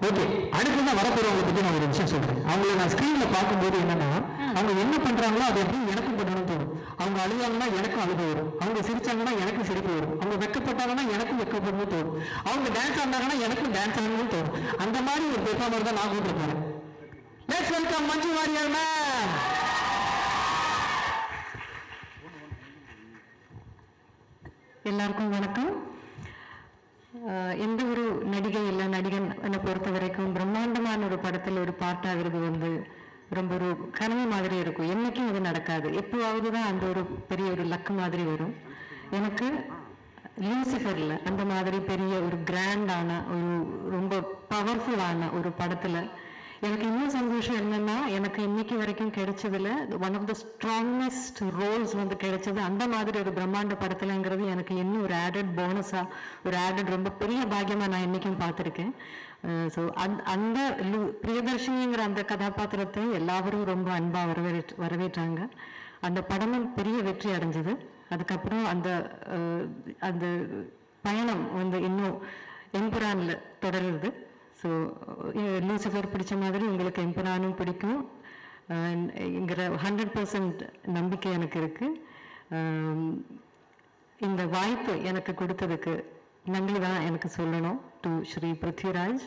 Okay, அடுத்ததான் வரப்போறவங்களை பற்றி நான் ஒரு விஷயம் சொல்றேன். அவங்களை நான் ஸ்கிரீன்ல பார்க்கும்போது என்னன்னா, அவங்க என்ன பண்றாங்களோ அது எப்படி எனக்கும் பண்ணணும்னு தோணும். அவங்க அழுவாங்கன்னா எனக்கும் அழுக வரும், அவங்க சிரிச்சாங்கன்னா எனக்கும் சிரிப்பு வரும், அவங்க வெக்கப்பட்டாங்கன்னா எனக்கும் வெக்கப்படணும்னு தோணும், அவங்க டான்ஸ் ஆடினாங்கன்னா எனக்கும் டான்ஸ் ஆடணும்னு தோணும். அந்த மாதிரி ஒரு பெர்ஃபார்மர் தான் நான் கூப்பிட்டு போறேன். Let's welcome Manju Warrier ma'am. எல்லாருக்கும் வணக்கம். எந்த ஒரு நடிகை இல்லை நடிகன் என்னை பொறுத்த வரைக்கும் பிரம்மாண்டமான ஒரு படத்தில் ஒரு பார்ட் ஆகிறது வந்து ரொம்ப ஒரு கனவு மாதிரி இருக்கும். என்னைக்கும் அது நடக்காது, எப்போவாவது தான் அந்த ஒரு பெரிய ஒரு லக்கு மாதிரி வரும். எனக்கு லூசிஃபர்ல அந்த மாதிரி பெரிய ஒரு கிராண்டான ஒரு ரொம்ப பவர்ஃபுல்லான ஒரு படத்துல எனக்கு இன்னும் சந்தோஷம் என்னன்னா, எனக்கு இன்னைக்கு வரைக்கும் கிடைச்சதுல one of the strongest roles வந்து கிடைச்சது அந்த மாதிரி ஒரு பிரம்மாண்ட படத்துலங்கிறது எனக்கு இன்னும் ஒரு ஆடட் போனஸா, ஒரு ஆடட் ரொம்ப பெரிய பாக்கியமா நான் இன்னைக்கும் பார்த்துருக்கேன். ஸோ அந்த பிரியதர்ஷினிங்கிற அந்த கதாபாத்திரத்தை எல்லாரும் ரொம்ப அன்பா வரவேற்றாங்க. அந்த படமும் பெரிய வெற்றி அடைஞ்சது. அதுக்கப்புறம் அந்த அந்த பயணம் வந்து இன்னும் எம்புரான்ல தொடருது. ஸோ லூசிஃபர் பிடிச்ச மாதிரி உங்களுக்கு எம்புரானும் பிடிக்கும் என்கிற 100% நம்பிக்கை எனக்கு இருக்கு. இந்த வாய்ப்பு எனக்கு கொடுத்ததுக்கு நன்றி தான் எனக்கு சொல்லணும் டு ஸ்ரீ பிருத்விராஜ்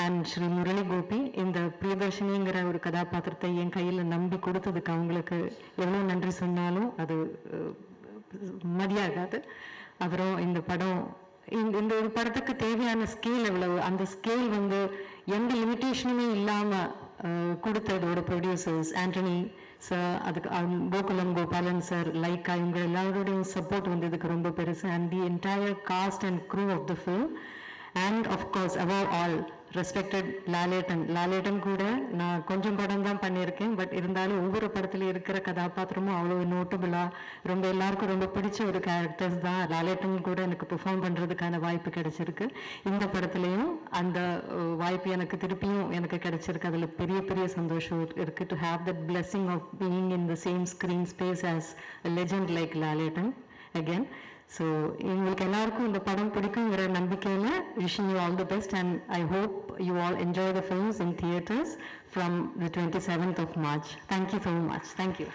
அண்ட் ஸ்ரீ முரளி கோபி. இந்த பிரியதர்ஷினிங்கிற ஒரு கதாபாத்திரத்தை என் கையில் நம்பி கொடுத்ததுக்கு அவங்களுக்கு எவ்வளோ நன்றி சொன்னாலும் அது மதியாகாது. அப்புறம் இந்த படம் இந்த ஒரு படத்துக்கு தேவையான ஸ்கேல் எவ்வளவு, அந்த ஸ்கேல் வந்து எந்த லிமிட்டேஷனுமே இல்லாமல் கொடுத்ததோட ப்ரொடியூசர்ஸ் ஆண்டனி சார், அதுக்கு கோகுலம் கோபாலன் சார், லைக்கா, இவங்க எல்லாரோடையும் சப்போர்ட் வந்து இதுக்கு ரொம்ப பெருசு. And the entire cast and crew of the film and of course above all respected Lalettan கூட நான் கொஞ்சம் படம் தான் பண்ணியிருக்கேன். பட் இருந்தாலும் ஒவ்வொரு படத்துல இருக்கிற கதாபாத்திரமும் அவ்வளோ நோட்டபுளா ரொம்ப எல்லாருக்கும் ரொம்ப பிடிச்ச ஒரு கேரக்டர்ஸ் தான். லாலேட்டன் கூட எனக்கு பெர்ஃபார்ம் பண்றதுக்கான வாய்ப்பு கிடைச்சிருக்கு. இந்த படத்துலையும் அந்த வாய்ப்பு எனக்கு திருப்பியும் எனக்கு கிடைச்சிருக்கு. அதில் பெரிய பெரிய சந்தோஷம் இருக்கு. To have that blessing of being in the same screen space as a legend like Lalettan again. So எங்களுக்கு எல்லாருக்கும் இந்த படம் பிடிக்குங்கிற நம்பிக்கையில் wishing you all the best and I hope you all enjoy the films in theatres from the 27th of March. Thank you so much. Thank you.